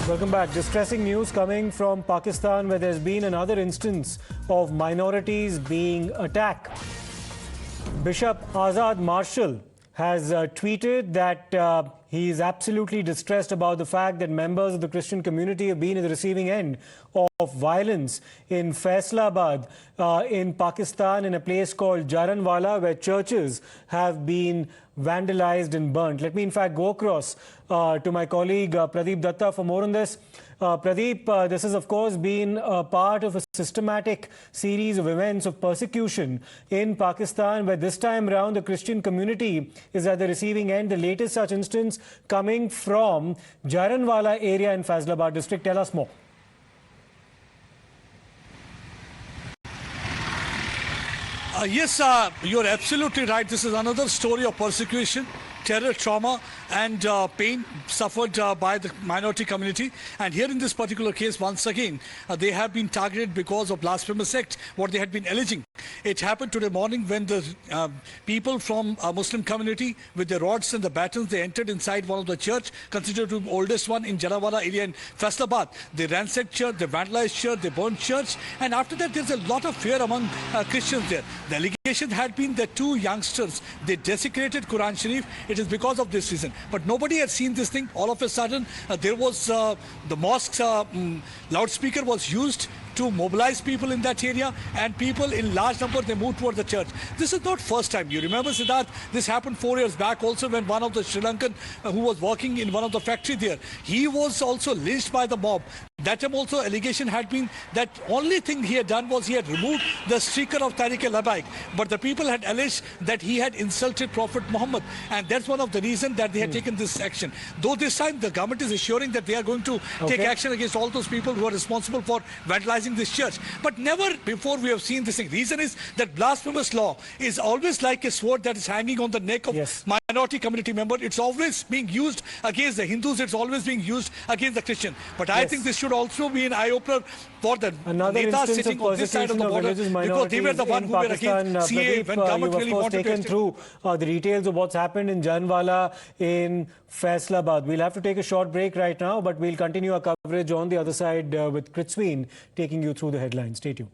Welcome back. Distressing news coming from Pakistan, where there's been another instance of minorities being attacked. Bishop Azad Marshall has tweeted that he is absolutely distressed about the fact that members of the Christian community have been at the receiving end of violence in Faisalabad in Pakistan, in a place called Jaranwala, where churches have been vandalized and burnt. Let me in fact go across to my colleague Pradeep Datta for more on this. Pradeep, this has of course been a part of a systematic series of events of persecution in Pakistan, where this time around the Christian community is at the receiving end. The latest such instance coming from Jaranwala area in Faisalabad district. Tell us more. Yes, you're absolutely right. This is another story of persecution, terror, trauma and pain suffered by the minority community. And here in this particular case, once again, they have been targeted because of blasphemous act, what they had been alleging. It happened today morning when the people from a Muslim community with the rods and the batons, they entered inside one of the church, considered the oldest one in Jaranwala area in Faisalabad. They ransacked church, they vandalized church, they burned church. And after that, there's a lot of fear among Christians there. The allegation had been that two youngsters, they desecrated Quran Sharif. It is because of this reason. But nobody had seen this thing. All of a sudden, there was the mosque's loudspeaker was used to mobilize people in that area, and people in large number, they moved toward the church. This is not first time. You remember, Siddharth, this happened 4 years back also, when one of the Sri Lankan who was working in one of the factory there, he was also lynched by the mob. That time also allegation had been that only thing he had done was he had removed the sticker of Tariq-e-Labaik, but the people had alleged that he had insulted Prophet Muhammad, and that's one of the reasons that they had taken this action. Though this time the government is assuring that they are going to take action against all those people who are responsible for vandalizing this church. But never before we have seen this thing. Reason is that blasphemous law is always like a sword that is hanging on the neck of minority community member. It's always being used against the Hindus. It's always being used against the Christian. But I think this should also be an eye-opener for the Netas sitting on this side of the border, because they were the one who were against CA when government really wanted to. Taken through the details of what's happened in Jaranwala in Faisalabad. We'll have to take a short break right now, but we'll continue our coverage on the other side with Kritsween taking you through the headlines. Stay tuned.